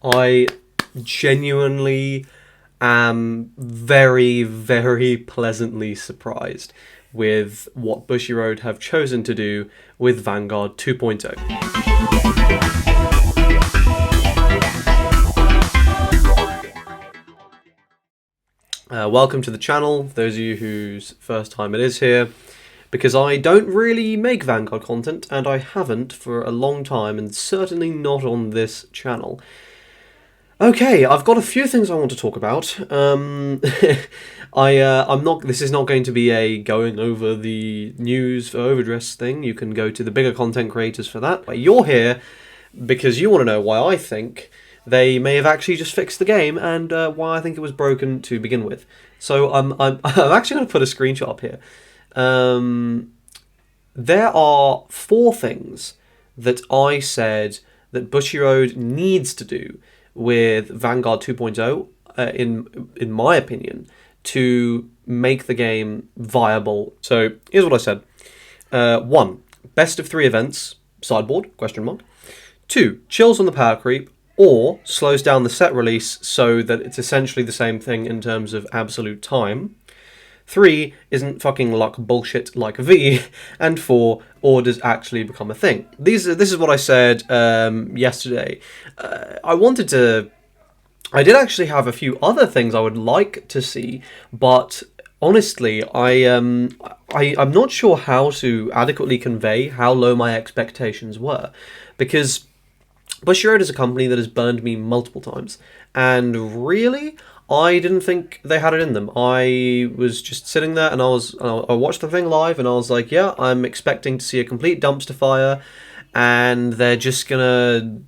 I genuinely am very, very pleasantly surprised with what Bushiroad have chosen to do with Vanguard 2.0. Welcome to the channel, those of you whose first time it is here, because I don't really make Vanguard content, and I haven't for a long time, and certainly not on this channel. Okay, I've got a few things I want to talk about. I'm not. This is not going to be a going over the news for Overdress thing. You can go to the bigger content creators for that. But you're here because you want to know why I think they may have actually just fixed the game and why I think it was broken to begin with. So I'm actually going to put a screenshot up here. There are 4 things that I said that Bushiroad needs to do with Vanguard 2.0, in my opinion, to make the game viable. So here's what I said. 1, best of 3 events, sideboard, ? 2, chills on the power creep, or slows down the set release so that it's essentially the same thing in terms of absolute time. 3, isn't fucking luck bullshit like V, and 4, orders actually become a thing. This is what I said yesterday. I did actually have a few other things I would like to see, but honestly, I'm not sure how to adequately convey how low my expectations were, because Bushiroad is a company that has burned me multiple times, and really, I didn't think they had it in them. I was just sitting there and I watched the thing live and I was like, yeah, I'm expecting to see a complete dumpster fire, and they're just gonna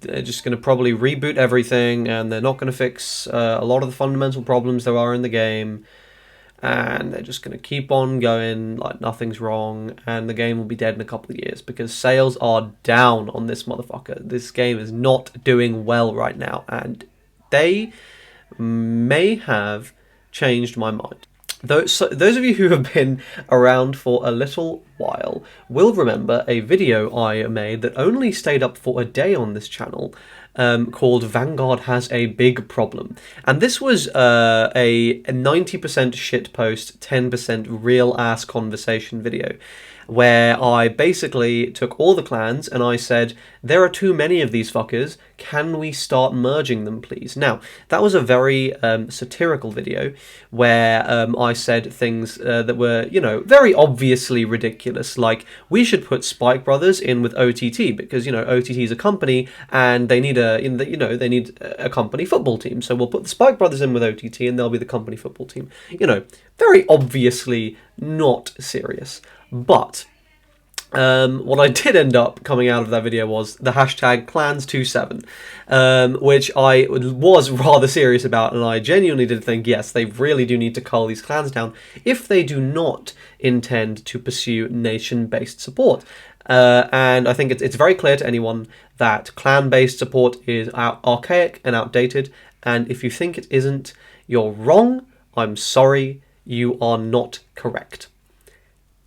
probably reboot everything, and they're not gonna fix a lot of the fundamental problems there are in the game, and they're just gonna keep on going like nothing's wrong, and the game will be dead in a couple of years because sales are down on this motherfucker. This game is not doing well right now, and they may have changed my mind. Those of you who have been around for a little while will remember a video I made that only stayed up for a day on this channel, called Vanguard Has A Big Problem. And this was a 90% shitpost, 10% real-ass conversation video, where I basically took all the clans and I said, there are too many of these fuckers, can we start merging them please? Now, that was a very satirical video where I said things that were, you know, very obviously ridiculous, like we should put Spike Brothers in with OTT because, you know, OTT is a company and they need they need a company football team, so we'll put the Spike Brothers in with OTT and they'll be the company football team. You know, very obviously not serious. But what I did end up coming out of that video was the hashtag clans27, which I was rather serious about, and I genuinely did think, yes, they really do need to cull these clans down if they do not intend to pursue nation-based support. And I think it's very clear to anyone that clan-based support is archaic and outdated, and if you think it isn't, you're wrong. I'm sorry, you are not correct.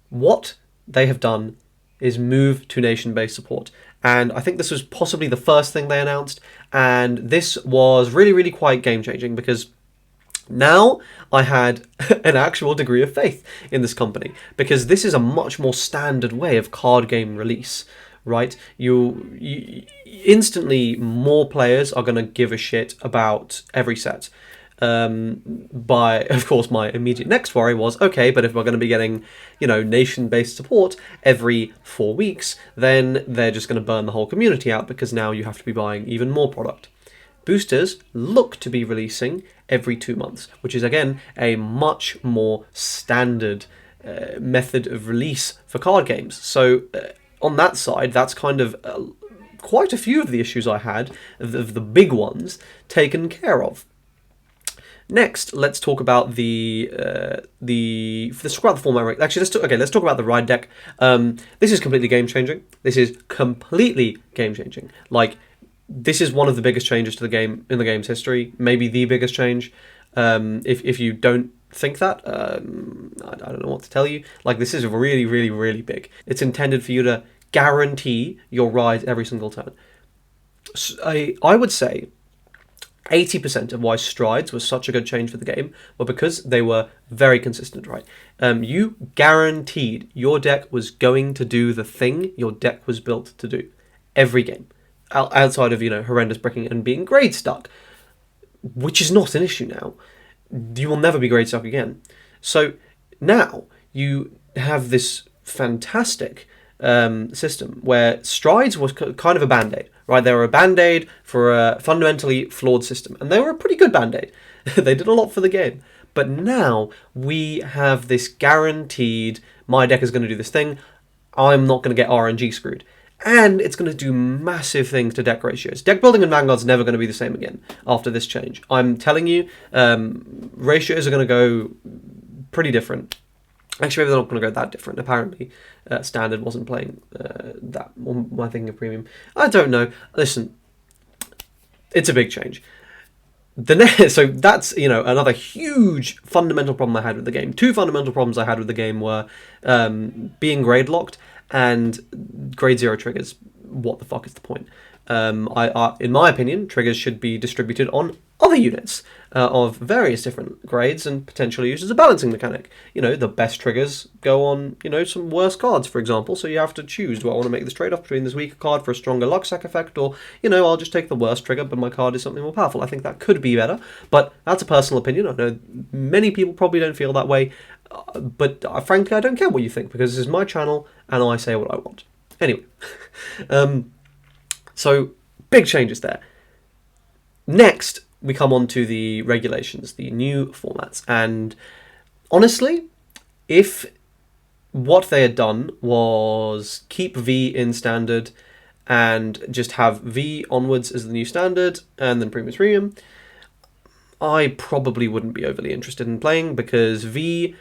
What they have done is move to nation-based support, and I think this was possibly the first thing they announced, and this was really, really quite game-changing because now I had an actual degree of faith in this company, because this is a much more standard way of card game release, right? You instantly, more players are going to give a shit about every set. Of course, my immediate next worry was, okay, but if we're going to be getting, you know, nation-based support every 4 weeks, then they're just going to burn the whole community out because now you have to be buying even more product. Boosters look to be releasing every 2 months, which is, again, a much more standard method of release for card games. So on that side, that's kind of quite a few of the issues I had, of the big ones, taken care of. Next, let's talk about let's talk about the format. Actually, let's talk about the ride deck. This is completely game changing. This is completely game changing. Like, this is one of the biggest changes to the game in the game's history. Maybe the biggest change. If you don't think that, I don't know what to tell you. Like, this is really, really, really big. It's intended for you to guarantee your ride every single turn. So I would say 80% of why strides was such a good change for the game were because they were very consistent, right? You guaranteed your deck was going to do the thing your deck was built to do every game, outside of, horrendous bricking and being grade stuck, which is not an issue now. You will never be grade stuck again. So now you have this fantastic system where strides was kind of a band-aid, right? They were a band-aid for a fundamentally flawed system, and they were a pretty good band-aid. They did a lot for the game. But now we have this guaranteed, my deck is going to do this thing, I'm not going to get RNG screwed. And it's going to do massive things to deck ratios. Deck building in Vanguard's never going to be the same again after this change. I'm telling you, ratios are going to go pretty different. Actually, maybe they're not going to go that different. Apparently, Standard wasn't playing that. Or am I thinking of Premium? I don't know. Listen, it's a big change. So that's, another huge fundamental problem I had with the game. Two fundamental problems I had with the game were being grade locked and grade 0 triggers. What the fuck is the point? In my opinion, triggers should be distributed on other units of various different grades and potentially used as a balancing mechanic. The best triggers go on, some worse cards, for example, so you have to choose, do I want to make this trade-off between this weaker card for a stronger luck sack effect, or, I'll just take the worst trigger, but my card is something more powerful. I think that could be better, but that's a personal opinion. I know many people probably don't feel that way, but frankly, I don't care what you think, because this is my channel, and I say what I want. Anyway, so big changes there. Next, we come on to the regulations, the new formats. And honestly, if what they had done was keep V in standard and just have V onwards as the new standard and then premium, I probably wouldn't be overly interested in playing, because V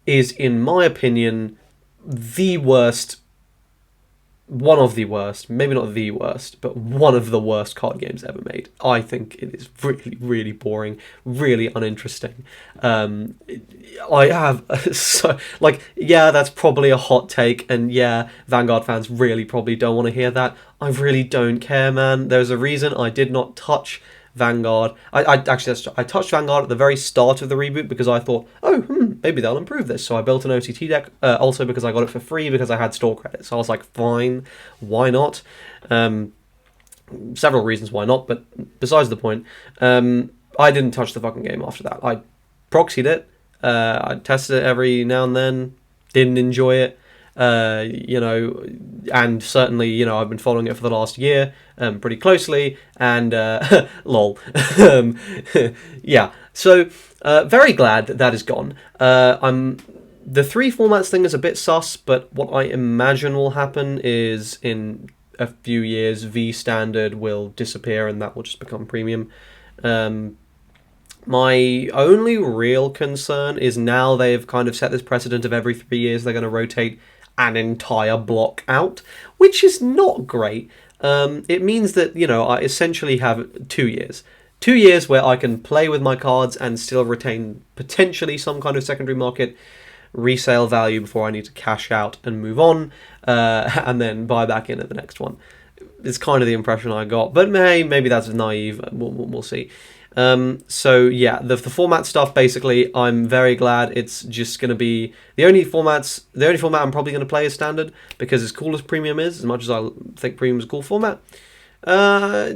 is, in my opinion, the worst, one of the worst, maybe not the worst, but one of the worst card games ever made. I think it is really, really boring, really uninteresting. I have, that's probably a hot take, and yeah, Vanguard fans really probably don't want to hear that. I really don't care, man. There's a reason I did not touch Vanguard. I touched Vanguard at the very start of the reboot because I thought, maybe they'll improve this. So I built an OTT deck, also because I got it for free because I had store credits. So I was like, fine, why not? Several reasons why not, but besides the point, I didn't touch the fucking game after that. I proxied it, I tested it every now and then, didn't enjoy it. And certainly, I've been following it for the last year, pretty closely, and, lol. Yeah, so, very glad that is gone. The 3 formats thing is a bit sus, but what I imagine will happen is in a few years, V standard will disappear and that will just become premium. My only real concern is now they've kind of set this precedent of every 3 years they're going to rotate an entire block out, which is not great. It means that, I essentially have 2 years. 2 years where I can play with my cards and still retain potentially some kind of secondary market resale value before I need to cash out and move on, and then buy back in at the next one. It's kind of the impression I got, but maybe that's naive. We'll see. So yeah, the format stuff, basically, I'm very glad it's just going to be the only format I'm probably going to play is standard, because as cool as premium is, as much as I think premium is a cool format, I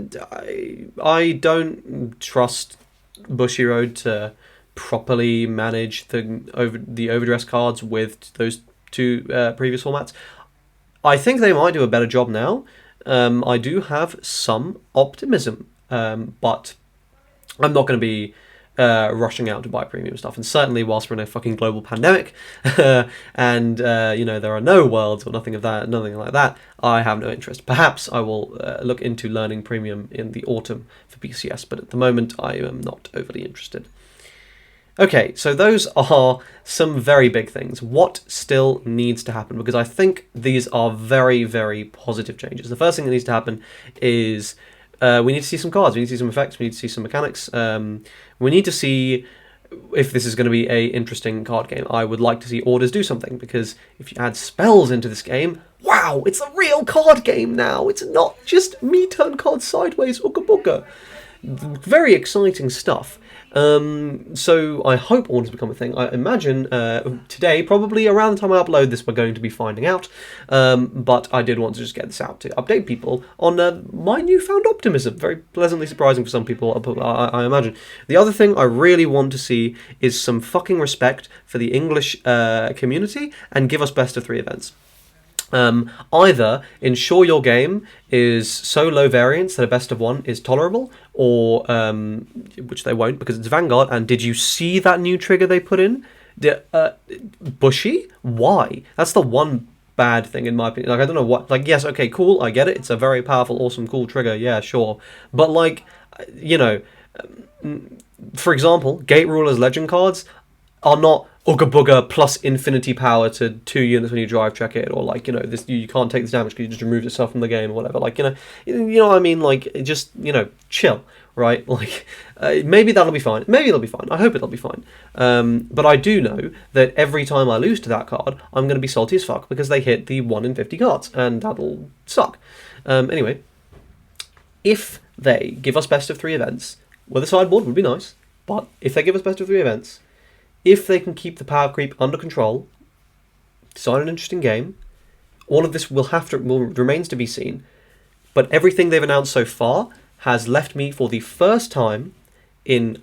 don't trust Bushiroad to properly manage the overdress cards with those 2 previous formats. I think they might do a better job now. I do have some optimism, but I'm not going to be rushing out to buy premium stuff. And certainly whilst we're in a fucking global pandemic, and there are no worlds or nothing like that, I have no interest. Perhaps I will look into learning premium in the autumn for BCS, but at the moment I am not overly interested. Okay, so those are some very big things. What still needs to happen? Because I think these are very, very positive changes. The first thing that needs to happen is we need to see some cards, we need to see some effects, we need to see some mechanics. We need to see if this is going to be a interesting card game. I would like to see orders do something, because if you add spells into this game, wow, it's a real card game now. It's not just me turn cards sideways, ooga booga. Very exciting stuff. So I hope all this become a thing. I imagine today, probably around the time I upload this, we're going to be finding out. But I did want to just get this out to update people on my newfound optimism. Very pleasantly surprising for some people, I imagine. The other thing I really want to see is some fucking respect for the English community and give us best of 3 events. Either ensure your game is so low variance that a best of 1 is tolerable, or which they won't because it's Vanguard. And did you see that new trigger they put in? Bushy? Why? That's the one bad thing in my opinion. Like, I don't know what. Like, yes, okay, cool, I get it. It's a very powerful, awesome, cool trigger. Yeah, sure. But like, you know, for example, Gate Rulers Legend cards are not Ooga Booga plus infinity power to 2 units when you drive check it, or like, you know, this you can't take this damage because you just removed yourself from the game or whatever. Like, you know what I mean? Like, just, you know, chill, right? Like, maybe that'll be fine. Maybe it'll be fine. I hope it'll be fine. But I do know that every time I lose to that card, I'm going to be salty as fuck because they hit the 1 in 50 cards, and that'll suck. Anyway, if they give us best of 3 events, with a sideboard would be nice, but if they give us best of 3 events, if they can keep the power creep under control, design an interesting game, all of this remains to be seen. But everything they've announced so far has left me, for the first time in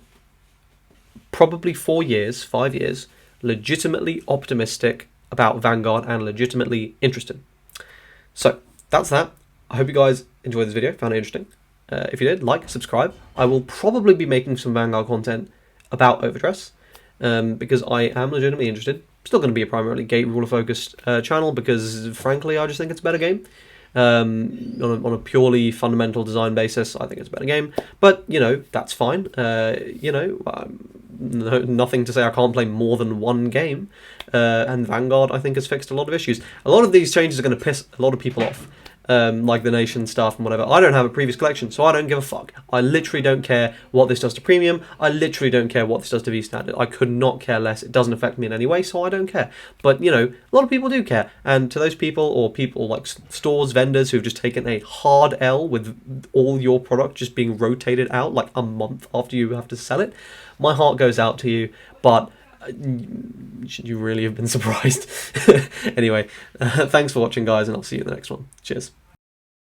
probably 5 years, legitimately optimistic about Vanguard and legitimately interested. So that's that. I hope you guys enjoyed this video, found it interesting. If you did, like, subscribe. I will probably be making some Vanguard content about Overdress, because I am legitimately interested. Still going to be a primarily Gate Ruler focused channel because, frankly, I just think it's a better game. On a purely fundamental design basis, I think it's a better game. But, you know, that's fine. You know, nothing to say I can't play more than 1 game. And Vanguard, I think, has fixed a lot of issues. A lot of these changes are going to piss a lot of people off. Like the nation stuff and whatever. I don't have a previous collection, so I don't give a fuck. I literally don't care what this does to premium. I literally don't care what this does to V standard. I could not care less. It doesn't affect me in any way, so I don't care. But, you know, a lot of people do care. And to those people, or people like stores, vendors who've just taken a hard L with all your product just being rotated out like a month after you have to sell it, my heart goes out to you. But should you really have been surprised? Anyway, thanks for watching, guys, and I'll see you in the next one. Cheers.